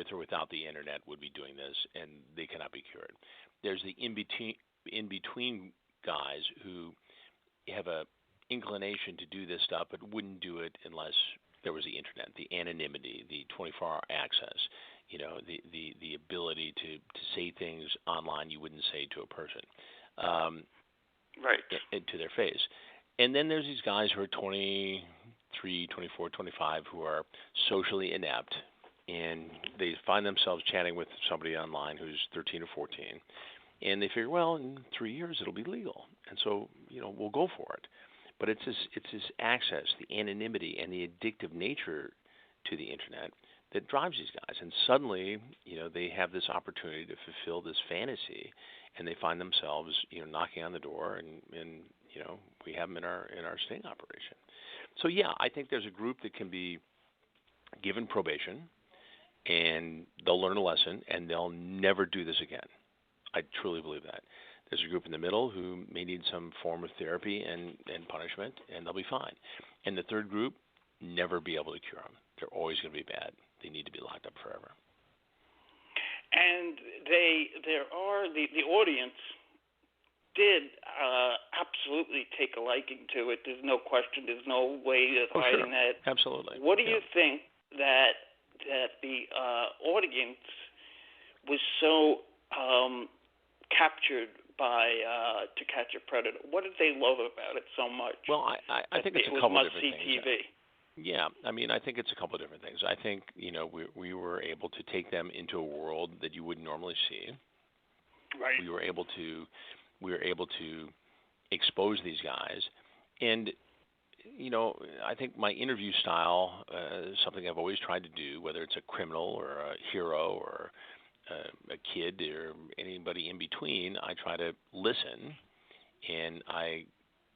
with or without the internet would be doing this, and they cannot be cured. There's the in between guys who have a inclination to do this stuff, but wouldn't do it unless there was the internet, the anonymity, the 24-hour access, the ability to say things online you wouldn't say to a person, right, to their face. And then there's these guys who are 23, 24, 25 who are socially inept, and they find themselves chatting with somebody online who's 13 or 14, and they figure, well, in 3 years it'll be legal, and so we'll go for it. But it's this access, the anonymity, and the addictive nature to the internet that drives these guys. And suddenly, they have this opportunity to fulfill this fantasy, and they find themselves, knocking on the door, and we have them in our sting operation. So yeah, I think there's a group that can be given probation, and they'll learn a lesson, and they'll never do this again. I truly believe that. There's a group in the middle who may need some form of therapy and punishment, and they'll be fine. And the third group, never be able to cure them. They're always going to be bad. They need to be locked up forever. And the audience did absolutely take a liking to it. There's no question. There's no way of hiding that. Absolutely. What do you think that the audience was so captured by To Catch a Predator? What did they love about it so much? Well, I think it's a couple of different things. TV. Yeah, I think it's a couple of different things. I think we were able to take them into a world that you wouldn't normally see. Right. We were able to expose these guys, and I think my interview style is something I've always tried to do, whether it's a criminal or a hero or a kid or anybody in between. I try to listen, and I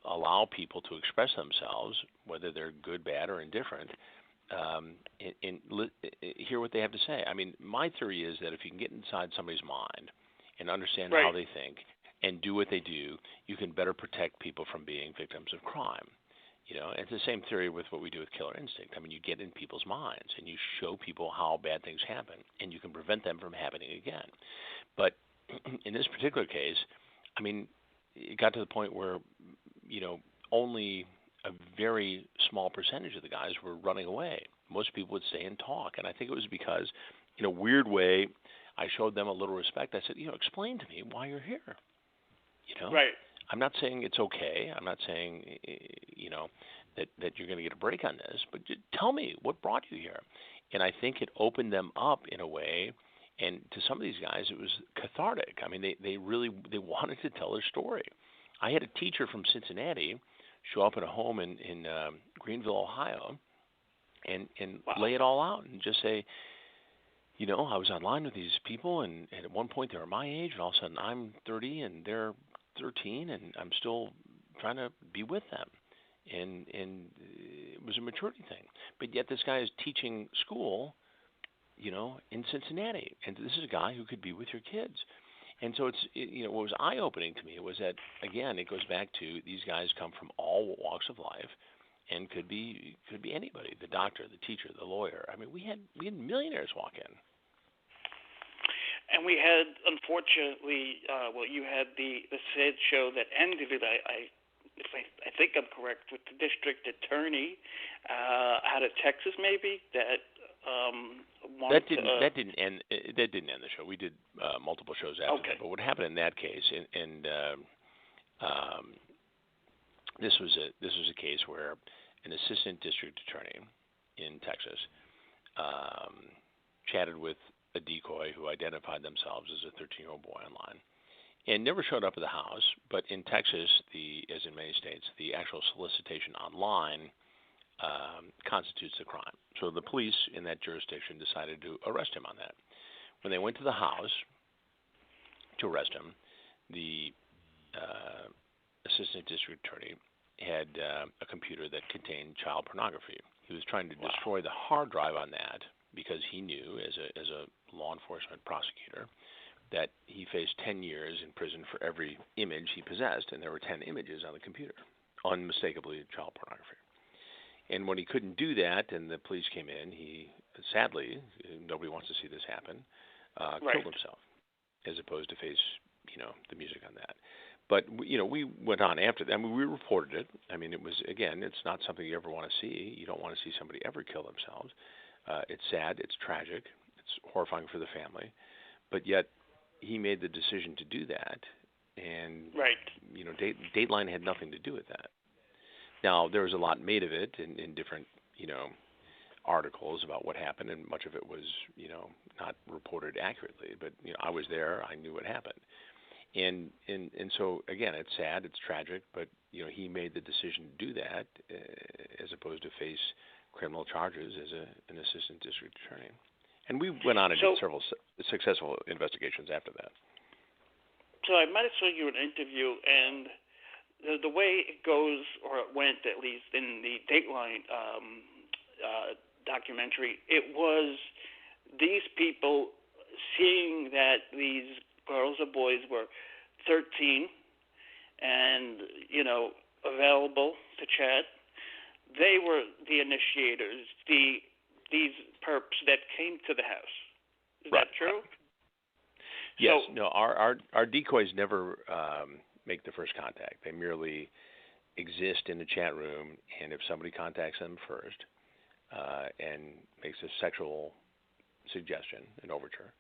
allow people to express themselves, whether they're good, bad, or indifferent, and hear what they have to say. I mean, my theory is that if you can get inside somebody's mind and understand right. how they think and do what they do, you can better protect people from being victims of crime. It's the same theory with what we do with Killer Instinct. I mean, you get in people's minds and you show people how bad things happen, and you can prevent them from happening again. But in this particular case, I mean, it got to the point where, only a very small percentage of the guys were running away. Most people would stay and talk, and I think it was because, in a weird way, I showed them a little respect. I said, explain to me why you're here. Right. I'm not saying it's okay. I'm not saying, that you're going to get a break on this, but just tell me what brought you here. And I think it opened them up in a way, and to some of these guys, it was cathartic. I mean, they wanted to tell their story. I had a teacher from Cincinnati show up at a home in Greenville, Ohio, and wow. lay it all out and just say, I was online with these people, and at one point they were my age, and all of a sudden I'm 30 and they're 13, and I'm still trying to be with them. And it was a maturity thing. But yet this guy is teaching school, in Cincinnati, and this is a guy who could be with your kids. And so what was eye-opening to me was that, again, it goes back to these guys come from all walks of life, and could be anybody: the doctor, the teacher, the lawyer. I mean, we had millionaires walk in. And we had, unfortunately, you had the sad show that ended it. If I think I'm correct, with the district attorney out of Texas, maybe that. That didn't end the show. We did multiple shows after that. But what happened in that case, and this was a case where an assistant district attorney in Texas chatted with a decoy who identified themselves as a 13-year-old boy online, and never showed up at the house. But in Texas, as in many states, the actual solicitation online constitutes a crime. So the police in that jurisdiction decided to arrest him on that. When they went to the house to arrest him, the assistant district attorney had a computer that contained child pornography. He was trying to destroy the hard drive on that because he knew, as a law enforcement prosecutor, that he faced 10 years in prison for every image he possessed, and there were 10 images on the computer, unmistakably child pornography. And when he couldn't do that and the police came in, he sadly, nobody wants to see this happen, Right. killed himself, as opposed to face, the music on that. But we went on after that. I mean, we reported it. I mean, it was, again, it's not something you ever want to see. You don't want to see somebody ever kill themselves. It's sad. It's tragic. It's horrifying for the family. But yet, he made the decision to do that, and Right. Dateline had nothing to do with that. Now, there was a lot made of it in different, articles about what happened, and much of it was, not reported accurately. But I was there. I knew what happened. And so again, it's sad, it's tragic, but he made the decision to do that as opposed to face criminal charges as an assistant district attorney. And we went on and did So, several successful investigations after that. so I might have saw you in an interview, and the way it goes, or it went at least in the Dateline documentary, it was these people seeing that these girls or boys were 13 and available to chat. They were the initiators, these perps that came to the house. Is Right. that true? Yes. So, No. Our decoys never make the first contact. They merely exist in the chat room, and if somebody contacts them first and makes a sexual suggestion, an overture,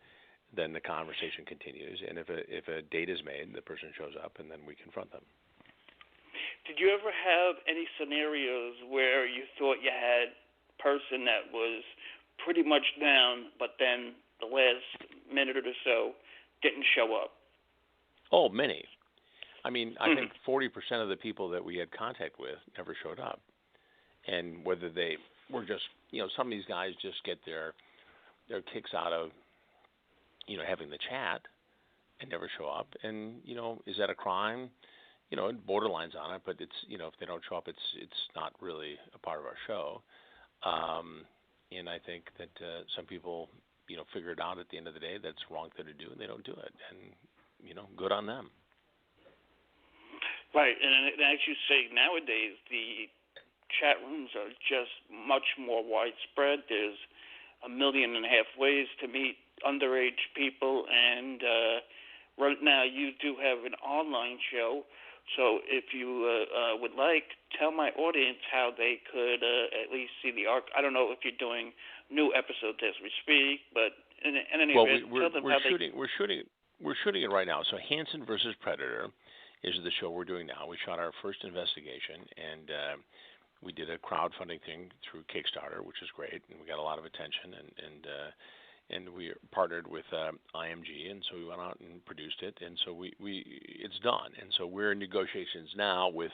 then the conversation continues. And if a date is made, the person shows up, and then we confront them. did you ever have any scenarios where you thought you had a person that was pretty much down, but then the last minute or so didn't show up? Oh, many. I mean, I think 40% of the people that we had contact with never showed up. And whether they were just, some of these guys just get their kicks out of, having the chat and never show up. And, is that a crime? It borderlines on it, but it's, if they don't show up, it's not really a part of our show. And I think that some people, figure it out at the end of the day that's the wrong thing to do, and they don't do it. And, good on them. Right, and as you say, nowadays the chat rooms are just much more widespread. There's 1.5 million ways to meet underage people, and right now you do have an online show. So if you would like, tell my audience how they could at least see the arc. I don't know if you're doing new episodes as we speak, but in any event, tell them how they. We're shooting it right now. So Hansen versus Predator is the show we're doing now. We shot our first investigation, and we did a crowdfunding thing through Kickstarter, which is great, and we got a lot of attention, and we partnered with IMG, and so we went out and produced it, and so it's done, and so we're in negotiations now with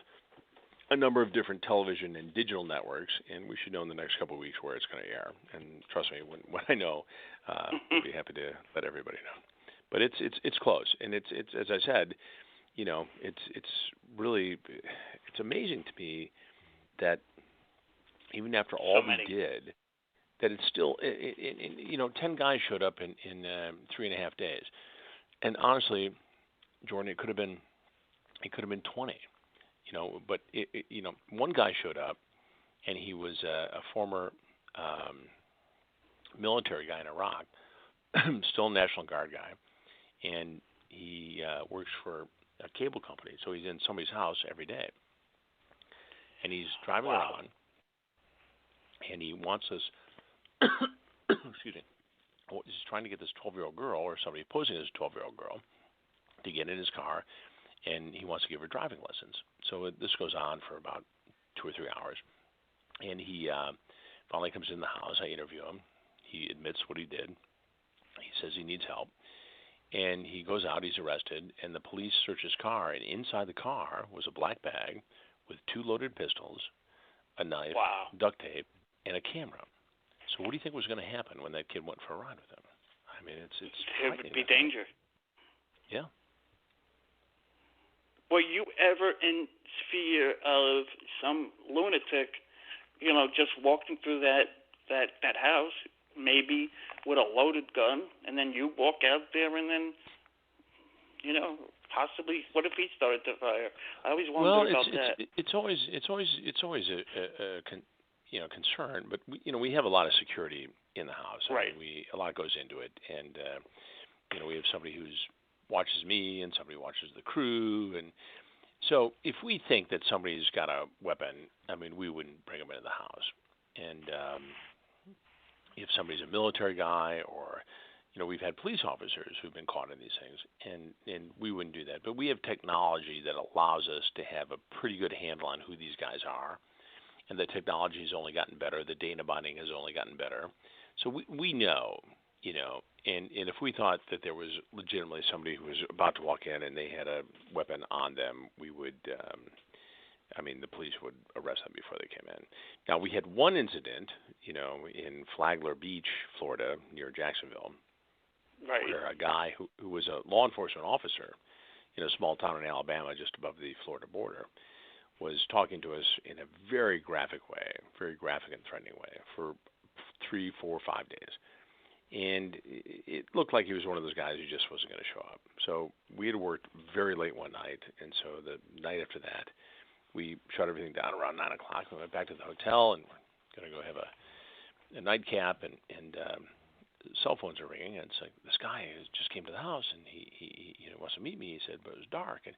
a number of different television and digital networks, and we should know in the next couple of weeks where it's going to air. And trust me, when I know, we'll be happy to let everybody know. But it's close, and it's as I said, it's really it's amazing to me that even after all we did, that it's still 10 guys showed up in 3.5 days, and honestly, Jordan, it could have been 20, but one guy showed up, and he was a former military guy in Iraq, still a National Guard guy, and he works for a cable company, so he's in somebody's house every day, and he's driving around, and he wants us. Excuse me. He's trying to get this 12-year-old girl, or somebody posing as a 12-year-old girl, to get in his car, and he wants to give her driving lessons. So this goes on for about 2 or 3 hours, and he finally comes in the house. I interview him. He admits what he did. He says he needs help, and he goes out. He's arrested, and the police search his car, and inside the car was a black bag with 2 loaded pistols, a knife, duct tape, and a camera. So what do you think was going to happen when that kid went for a ride with him? I mean, it's It would be danger. Yeah. Were you ever in fear of some lunatic, just walking through that house, maybe with a loaded gun, and then you walk out there and then, possibly, what if he started to fire? I always wondered about that. It's always a concern. But we have a lot of security in the house. Right. I mean, a lot goes into it, and we have somebody who's watches me and somebody watches the crew, and so if we think that somebody's got a weapon, I mean, we wouldn't bring them into the house. And if somebody's a military guy, or we've had police officers who've been caught in these things, and we wouldn't do that. But we have technology that allows us to have a pretty good handle on who these guys are, and the technology has only gotten better. The data binding has only gotten better. So we know, and if we thought that there was legitimately somebody who was about to walk in and they had a weapon on them, we would, the police would arrest them before they came in. Now, we had one incident, in Flagler Beach, Florida, near Jacksonville, Right. where a guy who was a law enforcement officer in a small town in Alabama just above the Florida border was talking to us in a very graphic and threatening way for 3, 4, 5 days. And it looked like he was one of those guys who just wasn't going to show up. So we had worked very late one night, and so the night after that, we shut everything down around 9 o'clock. We went back to the hotel, and we're going to go have a nightcap, and cell phones are ringing, and it's like, this guy just came to the house, and he wants to meet me. He said, but it was dark, and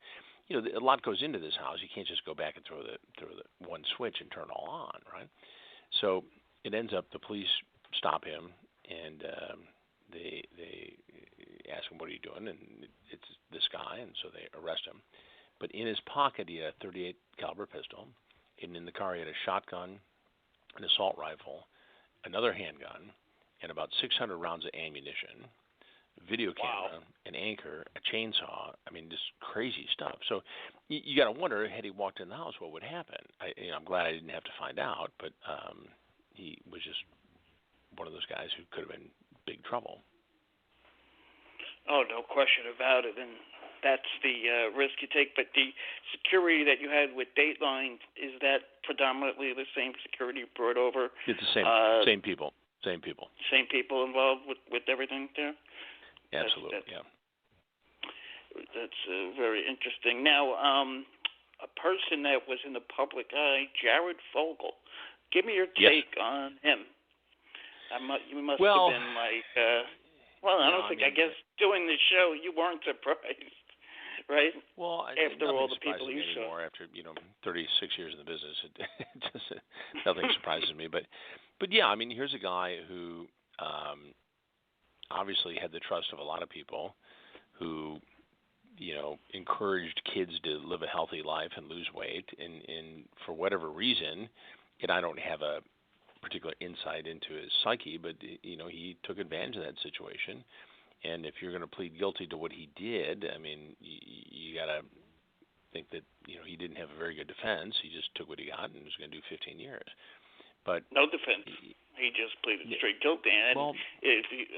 a lot goes into this house. You can't just go back and throw the one switch and turn it all on, right? So it ends up the police stop him, and they ask him, what are you doing? And it's this guy, and so they arrest him. But in his pocket, he had a .38 caliber pistol, and in the car he had a shotgun, an assault rifle, another handgun, and about 600 rounds of ammunition, video camera, an anchor, a chainsaw. I mean, just crazy stuff. So you got to wonder, had he walked in the house, what would happen? I'm glad I didn't have to find out, but he was just one of those guys who could have been big trouble. Oh, no question about it, and that's the risk you take. But the security that you had with Dateline, is that predominantly the same security you brought over? It's the same people. Same people. Same people involved with everything there? Absolutely, yeah. That's very interesting. Now, a person that was in the public eye, Jared Foggle. Give me your take on him. You must have been like, I guess doing the show, you weren't surprised, right? Well, after all the people you saw. After 36 years in the business, it just nothing surprises me. But yeah, I mean, here's a guy who obviously had the trust of a lot of people, who encouraged kids to live a healthy life and lose weight, and for whatever reason, and I don't have a particular insight into his psyche, but he took advantage of that situation. And if you're going to plead guilty to what he did, I mean, you got to think that he didn't have a very good defense. He just took what he got and was going to do 15 years. But no defense. He just pleaded straight guilty. And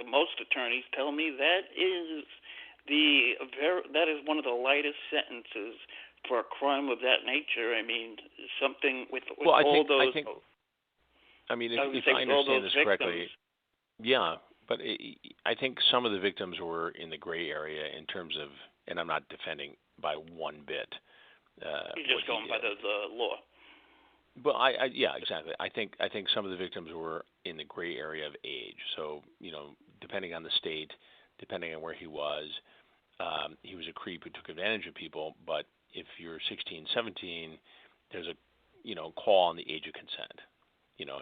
most attorneys tell me that is one of the lightest sentences for a crime of that nature. I mean, something with all those. I mean, if I understand this correctly, yeah, but I think some of the victims were in the gray area in terms of, and I'm not defending by one bit. You're just going by the law. But yeah, exactly. I think some of the victims were in the gray area of age. So depending on the state, depending on where he was a creep who took advantage of people. But if you're 16, 17, there's a call on the age of consent.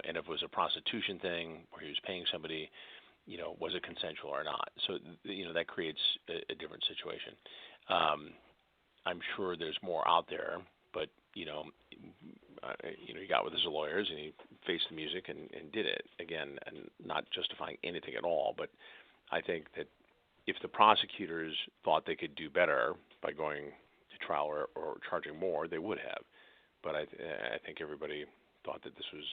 And if it was a prostitution thing where he was paying somebody, was it consensual or not? So, that creates a different situation. I'm sure there's more out there, but, he got with his lawyers and he faced the music and did it. Again, and not justifying anything at all, but I think that if the prosecutors thought they could do better by going to trial or charging more, they would have. But I think everybody thought that this was,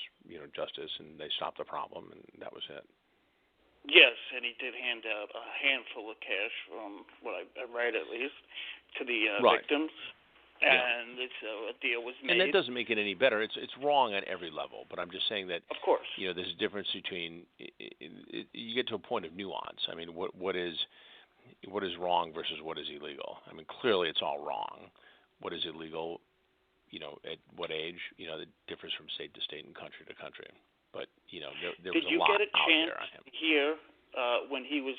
justice, and they stopped the problem, and that was it. Yes, and he did hand out a handful of cash, from what I read at least, to the victims, and so a deal was made. And that doesn't make it any better. It's wrong on every level, but I'm just saying that, of course, there's a difference between you get to a point of nuance. I mean, what is wrong versus what is illegal? I mean, clearly it's all wrong. What is illegal? at what age, it differs from state to state and country to country. But there Did was a you lot get a out chance there on him. here when he was